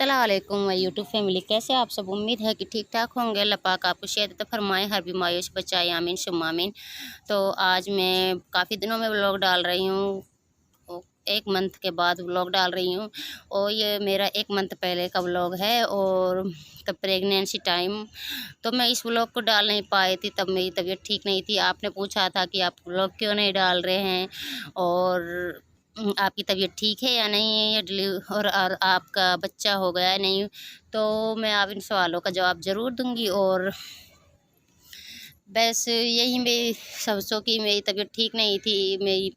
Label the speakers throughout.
Speaker 1: अस्सलाम वालेकुम my YouTube family, कैसे आप सब। उम्मीद है कि ठीक ठाक होंगे। अल्लाह पाक आपको सेहत फरमाए, हर बीमारियों से बचाए, आमीन सुम्मा आमीन। तो आज मैं काफ़ी दिनों में व्लॉग डाल रही हूँ, 1 मंथ के बाद व्लॉग डाल रही हूँ। और ये मेरा 1 मंथ पहले का व्लॉग है, और तब प्रेगनेंसी टाइम तो मैं इस व्लॉग को डाल नहीं पाई थी। तब मेरी तबीयत ठीक नहीं थी। आपने पूछा था कि आप व्लॉग क्यों नहीं डाल रहे हैं, और आपकी तबीयत ठीक है या नहीं है, या और आपका बच्चा हो गया है नहीं। तो मैं आप इन सवालों का जवाब ज़रूर दूंगी। और बस यही मेरी समझो कि मेरी तबीयत ठीक नहीं थी। मेरी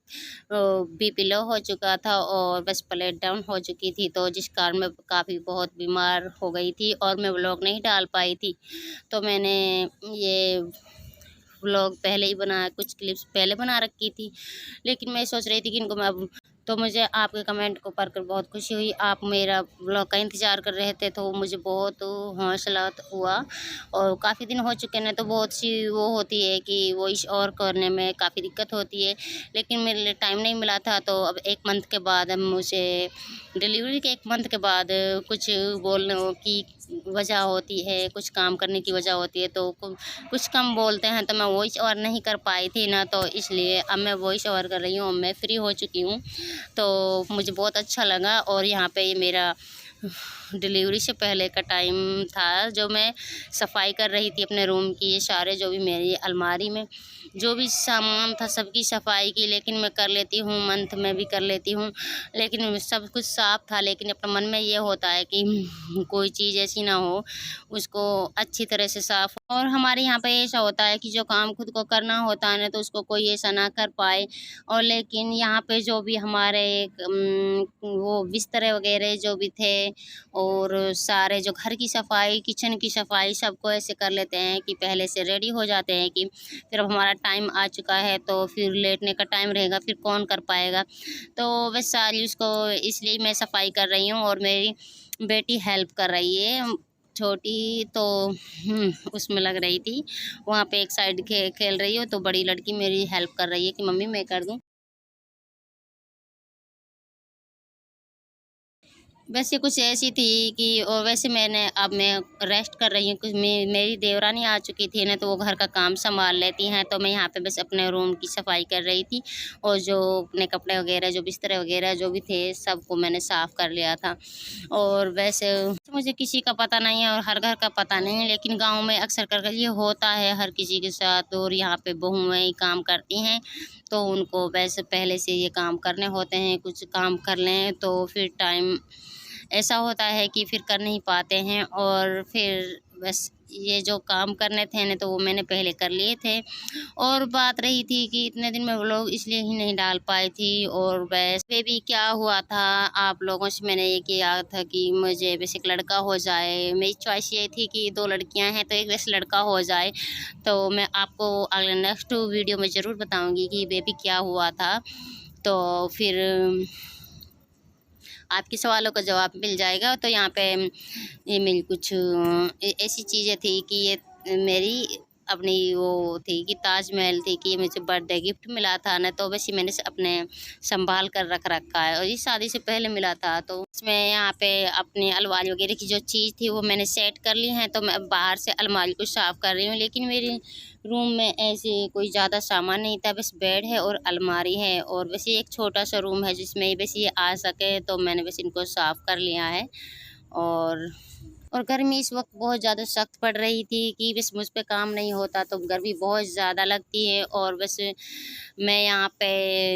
Speaker 1: बीपी लो हो चुका था, और बस प्लेट डाउन हो चुकी थी, तो जिस कारण मैं काफ़ी बहुत बीमार हो गई थी और मैं व्लॉग नहीं डाल पाई थी। तो मैंने ये व्लॉग पहले ही बनाया, कुछ क्लिप्स पहले बना रखी थी, लेकिन मैं सोच रही थी कि इनको मैं अब तो मुझे आपके कमेंट को पढ़कर बहुत खुशी हुई। आप मेरा व्लॉग का इंतज़ार कर रहे थे, तो मुझे बहुत हौसला हुआ। और काफ़ी दिन हो चुके हैं, तो बहुत सी वो होती है कि वॉइस और करने में काफ़ी दिक्कत होती है, लेकिन मेरे लिए टाइम नहीं मिला था। तो अब 1 मंथ के बाद अब मुझे डिलीवरी के 1 मंथ के बाद कुछ बोलने की वजह होती है, कुछ काम करने की वजह होती है, तो कुछ कम बोलते हैं, तो मैं वॉइस ओवर नहीं कर पाई थी ना, तो इसलिए अब मैं वॉइस ओवर कर रही हूँ। मैं फ्री हो चुकी हूँ, तो मुझे बहुत अच्छा लगा। और यहाँ पे ये मेरा डिलीवरी से पहले का टाइम था, जो मैं सफाई कर रही थी अपने रूम की। ये सारे जो भी मेरी अलमारी में जो भी सामान था सबकी सफाई की, लेकिन मैं कर लेती हूँ, मंथ में भी कर लेती हूँ, लेकिन सब कुछ साफ़ था। लेकिन अपने मन में ये होता है कि कोई चीज़ ऐसी ना हो, उसको अच्छी तरह से साफ़। और हमारे यहाँ पे ऐसा होता है कि जो काम खुद को करना होता है ना, तो उसको कोई ऐसा ना कर पाए। और लेकिन यहाँ पे जो भी हमारे वो बिस्तर वगैरह जो भी थे, और सारे जो घर की सफाई, किचन की सफाई, सबको ऐसे कर लेते हैं कि पहले से रेडी हो जाते हैं कि फिर अब हमारा टाइम आ चुका है, तो फिर लेटने का टाइम रहेगा, फिर कौन कर पाएगा। तो बस सारी उसको इसलिए मैं सफाई कर रही हूँ, और मेरी बेटी हेल्प कर रही है छोटी। तो उसमें लग रही थी, वहाँ पे एक साइड खेल रही हो, तो बड़ी लड़की मेरी हेल्प कर रही है कि मम्मी मैं कर दूँ। वैसे कुछ ऐसी थी कि, और वैसे अब मैं रेस्ट कर रही हूँ। कुछ मेरी देवरानी आ चुकी थी ना, तो वो घर का काम संभाल लेती हैं, तो मैं यहाँ पे बस अपने रूम की सफाई कर रही थी। और जो अपने कपड़े वगैरह, जो बिस्तर वगैरह जो भी थे, सबको मैंने साफ़ कर लिया था। और वैसे मुझे किसी का पता नहीं है, और हर घर का पता नहीं है, लेकिन गाँव में अक्सर कर ये होता है हर किसी के साथ। और यहाँ पे बहुएँ ही काम करती हैं, तो उनको वैसे पहले से ये काम करने होते हैं। कुछ काम कर लें तो फिर टाइम ऐसा होता है कि फिर कर नहीं पाते हैं, और फिर बस ये जो काम करने थे ना, तो वो मैंने पहले कर लिए थे। और बात रही थी कि इतने दिन में व्लॉग इसलिए ही नहीं डाल पाई थी। और वैसे भी क्या हुआ था, आप लोगों से मैंने ये किया था कि मुझे बस एक लड़का हो जाए। मेरी चॉइस ये थी कि 2 लड़कियां हैं, तो एक बस लड़का हो जाए। तो मैं आपको अगले नेक्स्ट वीडियो में ज़रूर बताऊंगी कि बेबी क्या हुआ था। तो फिर आपके सवालों का जवाब मिल जाएगा। तो यहाँ पे ये मेरी कुछ ऐसी चीज़ें थी कि ये मेरी अपनी वो थी कि ताजमहल थी कि ये मुझे बर्थडे गिफ्ट मिला था ना, तो वैसे मैंने अपने संभाल कर रख रखा है। और ये शादी से पहले मिला था, तो इसमें यहाँ पे अपनी अलमारी वगैरह की जो चीज़ थी वो मैंने सेट कर ली है। तो मैं बाहर से अलमारी को साफ़ कर रही हूँ, लेकिन मेरे रूम में ऐसे कोई ज़्यादा सामान नहीं था, बस बेड है और अलमारी है, और वैसे एक छोटा सा रूम है जिसमें बस ये आ सके, तो मैंने बस इनको साफ़ कर लिया है। और और गर्मी इस वक्त बहुत ज़्यादा सख्त पड़ रही थी कि बस मुझ पे काम नहीं होता, तो गर्मी बहुत ज़्यादा लगती है। और बस मैं यहाँ पे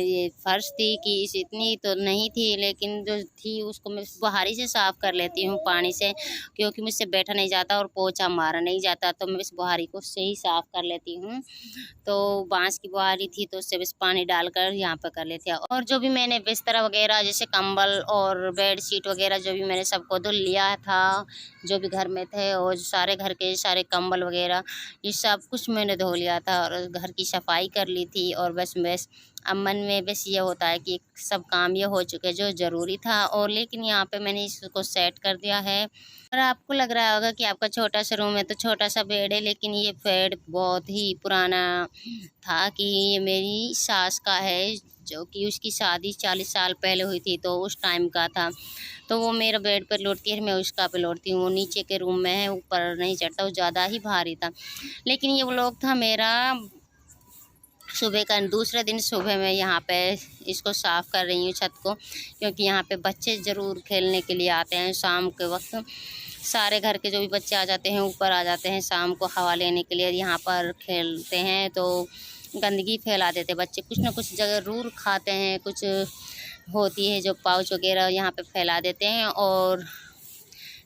Speaker 1: ये फर्श थी कि इस इतनी तो नहीं थी, लेकिन जो थी उसको मैं बुहारी से साफ़ कर लेती हूँ पानी से, क्योंकि मुझसे बैठा नहीं जाता और पोछा मारा नहीं जाता, तो मैं बस बुहारी को से ही साफ़ कर लेती हूँ। तो बाँस की बुहारी थी, तो उससे बस पानी डालकर यहाँ पे कर लेते हैं। और जो भी मैंने बिस्तर वगैरह जैसे कंबल और बेडशीट वगैरह जो भी मैंने सबको धुल लिया था, जो भी घर में थे, और सारे घर के सारे कंबल वगैरह ये सब कुछ मैंने धो लिया था, और घर की सफाई कर ली थी। और बस अब मन में बस ये होता है कि सब काम ये हो चुके जो ज़रूरी था। और लेकिन यहाँ पे मैंने इसको सेट कर दिया है। और आपको लग रहा होगा कि आपका छोटा सा रूम है तो छोटा सा बेड है, लेकिन ये बेड बहुत ही पुराना था कि ये मेरी सास का है, बच्चों की। उसकी शादी 40 साल पहले हुई थी, तो उस टाइम का था। तो वो मेरा बेड पर लोटती है, मैं उसका पे लोटती हूँ। वो नीचे के रूम में है, ऊपर नहीं चढ़ता, वो ज़्यादा ही भारी था। लेकिन ये व्लॉग था मेरा सुबह का। दूसरे दिन सुबह मैं यहाँ पे इसको साफ़ कर रही हूँ छत को, क्योंकि यहाँ पे बच्चे ज़रूर खेलने के लिए आते हैं शाम के वक्त। सारे घर के जो भी बच्चे आ जाते हैं, ऊपर आ जाते हैं शाम को हवा लेने के लिए, यहाँ पर खेलते हैं। तो गंदगी फैला देते बच्चे, कुछ ना कुछ ज़रूर खाते हैं, कुछ होती है जो पाउच वगैरह यहाँ पे फैला देते हैं। और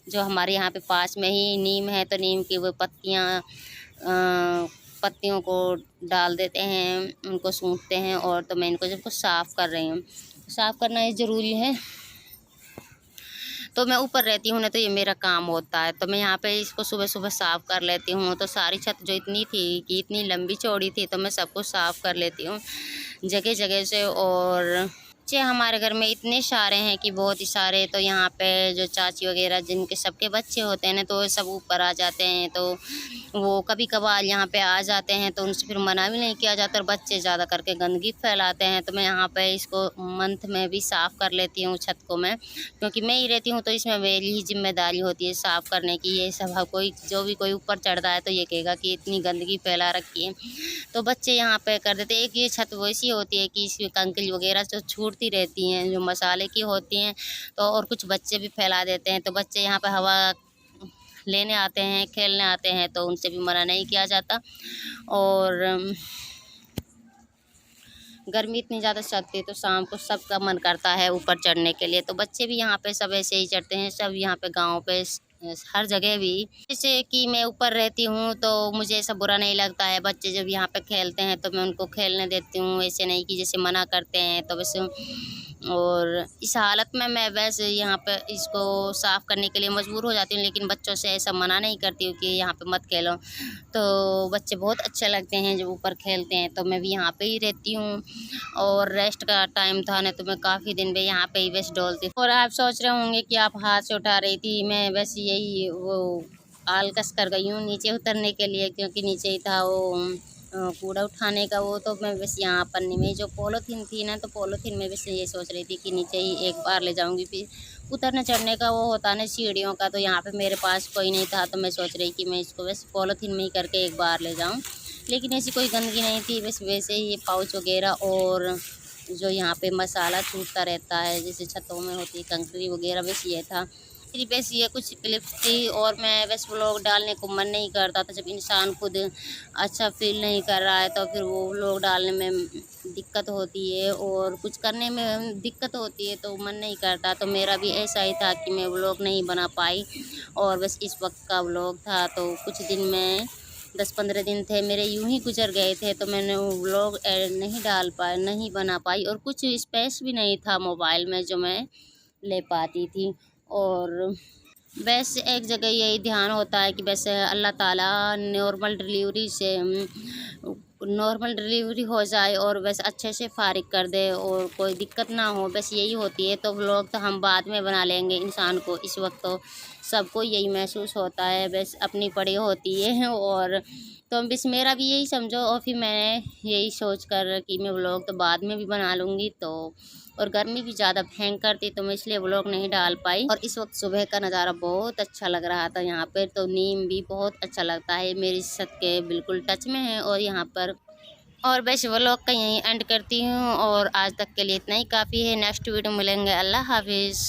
Speaker 1: जो हमारे यहाँ पे पास में ही नीम है, तो नीम की वो पत्तियों को डाल देते हैं, उनको सूंघते हैं। और तो मैं इनको सबको साफ़ कर रही हूँ। साफ़ करना ये ज़रूरी है। तो मैं ऊपर रहती हूँ ना, तो ये मेरा काम होता है। तो मैं यहाँ पे इसको सुबह सुबह साफ़ कर लेती हूँ। तो सारी छत जो इतनी थी कि इतनी लंबी चौड़ी थी, तो मैं सबको साफ़ कर लेती हूँ जगह जगह से। और बच्चे हमारे घर में इतने सारे हैं कि बहुत ही सारे। तो यहाँ पे जो चाची वगैरह जिनके सबके बच्चे होते हैं ना, तो वो सब ऊपर आ जाते हैं। तो वो कभी कभार यहाँ पे आ जाते हैं, तो उनसे फिर मना भी नहीं किया जाता। और बच्चे ज़्यादा करके गंदगी फैलाते हैं। तो मैं यहाँ पे इसको मंथ में भी साफ़ कर लेती हूँ छत को मैं, क्योंकि मैं ही रहती हूँ, तो इसमें मेरी ही जिम्मेदारी होती है साफ़ करने की। ये सब कोई जो भी कोई ऊपर चढ़ता है, तो ये कहेगा कि इतनी गंदगी फैला रखी है। तो बच्चे यहाँ पे कर देते हैं। एक ये छत वैसी होती है कि इसमें कंकरी वगैरह जो छूटती रहती हैं, जो मसाले की होती हैं, तो और कुछ बच्चे भी फैला देते हैं। तो बच्चे यहाँ पे हवा लेने आते हैं, खेलने आते हैं, तो उनसे भी मना नहीं किया जाता। और गर्मी इतनी ज़्यादा चलती है, तो शाम को सबका मन करता है ऊपर चढ़ने के लिए। तो बच्चे भी यहाँ पे सब ऐसे ही चढ़ते हैं, सब यहाँ पे गाँव पे हर जगह भी। जैसे कि मैं ऊपर रहती हूँ, तो मुझे ऐसा बुरा नहीं लगता है। बच्चे जब यहाँ पे खेलते हैं, तो मैं उनको खेलने देती हूँ, ऐसे नहीं कि जैसे मना करते हैं। तो वैसे और इस हालत में मैं वैसे यहाँ पे इसको साफ़ करने के लिए मजबूर हो जाती हूँ, लेकिन बच्चों से ऐसा मना नहीं करती हूँ कि यहाँ पे मत खेलो। तो बच्चे बहुत अच्छे लगते हैं जब ऊपर खेलते हैं। तो मैं भी यहाँ पे ही रहती हूँ। और रेस्ट का टाइम था ना, तो मैं काफ़ी दिन भी यहाँ पे ही बस डोलती। और आप सोच रहे होंगे कि आप हाथ से उठा रही थी, मैं बस यही वो आलकस कर गई हूँ नीचे उतरने के लिए, क्योंकि नीचे ही था वो कूड़ा उठाने का वो। तो मैं बस यहाँ पन्नी में जो पॉलीथीन थी ना, तो पॉलीथीन में बस ये सोच रही थी कि नीचे ही एक बार ले जाऊँगी। फिर उतरने चढ़ने का वो होता ना सीढ़ियों का, तो यहाँ पे मेरे पास कोई नहीं था। तो मैं सोच रही कि मैं इसको बस पॉलीथीन में ही करके एक बार ले जाऊँ, लेकिन ऐसी कोई गंदगी नहीं थी। बस वैसे ही ये पाउच वगैरह और जो यहाँ पे मसाला छूटता रहता है, जैसे छतों में होती है कंकरी वगैरह, बस ये था। मेरी बस ये कुछ क्लिप्स थी। और मैं बस व्लॉग डालने को मन नहीं करता था। जब इंसान खुद अच्छा फील नहीं कर रहा है, तो फिर वो व्लॉग डालने में दिक्कत होती है और कुछ करने में दिक्कत होती है, तो मन नहीं करता। तो मेरा भी ऐसा ही था कि मैं व्लॉग नहीं बना पाई, और बस इस वक्त का व्लॉग था। तो कुछ दिन में 10-15 दिन थे मेरे यूं ही गुजर गए थे, तो मैंने वो व्लॉग नहीं डाल पाई, नहीं बना पाई। और कुछ स्पेस भी नहीं था मोबाइल में जो मैं ले पाती थी। और वैसे एक जगह यही ध्यान होता है कि वैसे अल्लाह ताला नॉर्मल डिलीवरी हो जाए और बस अच्छे से फारिग कर दे और कोई दिक्कत ना हो, बस यही होती है। तो व्लॉग तो हम बाद में बना लेंगे, इंसान को इस वक्त तो सबको यही महसूस होता है, बस अपनी पड़ी होती है। और तो बस मेरा भी यही समझो। और फिर मैंने यही सोच कर कि मैं व्लॉग तो बाद में भी बना लूँगी। तो और गर्मी भी ज़्यादा भयंकर थी, तो मैं इसलिए व्लॉग नहीं डाल पाई। और इस वक्त सुबह का नज़ारा बहुत अच्छा लग रहा था यहाँ पर। तो नीम भी बहुत अच्छा लगता है, मेरी छत के बिल्कुल टच में है। और यहाँ पर और बस व्लॉग का यहीं एंड करती हूँ। और आज तक के लिए इतना ही काफ़ी है। नेक्स्ट वीडियो मिलेंगे। अल्लाह हाफिज़।